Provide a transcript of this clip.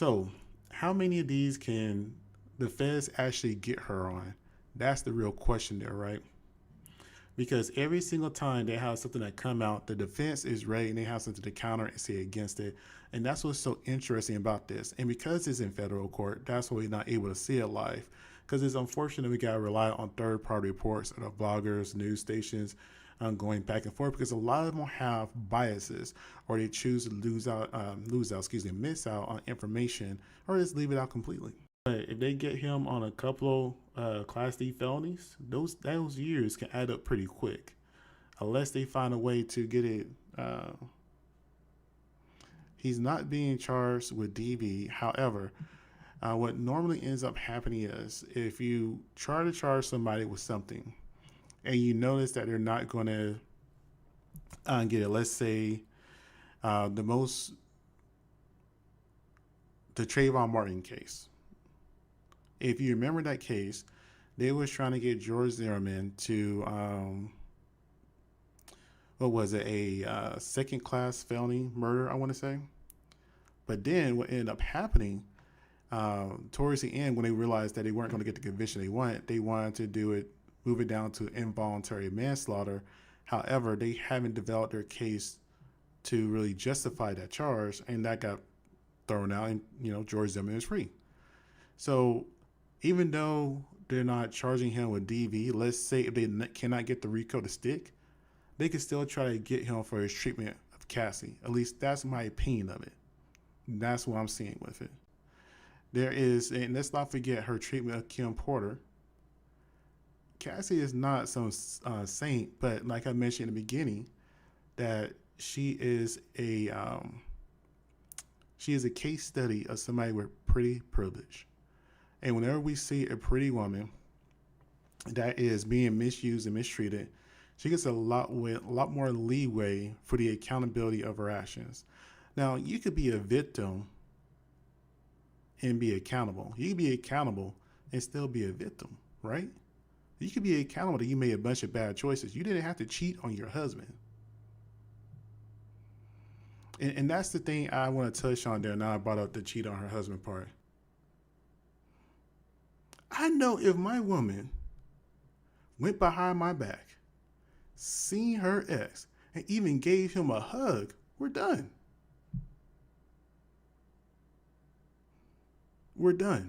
So, how many of these can the feds actually get her on? That's the real question there, right? Because every single time they have something that come out, the defense is ready and they have something to counter and say against it. And that's what's so interesting about this. And because it's in federal court, that's why we're not able to see it live. Because it's unfortunate we got to rely on third-party reports of bloggers, news stations, going back and forth because a lot of them have biases or they choose to miss out on information or just leave it out completely. But if they get him on a couple Class D felonies, those years can add up pretty quick, unless they find a way to get it. He's not being charged with DV. However, what normally ends up happening is if you try to charge somebody with something, and you notice that they're not going to get it. Let's say the Trayvon Martin case. If you remember that case, they was trying to get George Zimmerman to what was it, a second class felony murder, I want to say. But then what ended up happening towards the end, when they realized that they weren't going to get the conviction they wanted to do it, move it down to involuntary manslaughter. However, they haven't developed their case to really justify that charge, and that got thrown out, and George Zimmerman is free. So even though they're not charging him with DV, let's say if they cannot get the RICO to stick, they can still try to get him for his treatment of Cassie. At least that's my opinion of it. That's what I'm seeing with it. There is, and let's not forget her treatment of Kim Porter. Cassie is not some saint, but like I mentioned in the beginning, that she is a case study of somebody with pretty privilege. And whenever we see a pretty woman that is being misused and mistreated, she gets a lot more leeway for the accountability of her actions. Now, you could be a victim and be accountable. You could be accountable and still be a victim, right? You could be accountable that you made a bunch of bad choices. You didn't have to cheat on your husband. And that's the thing I want to touch on there. Now I brought up the cheat on her husband part. I know if my woman went behind my back, seen her ex, and even gave him a hug, we're done. We're done.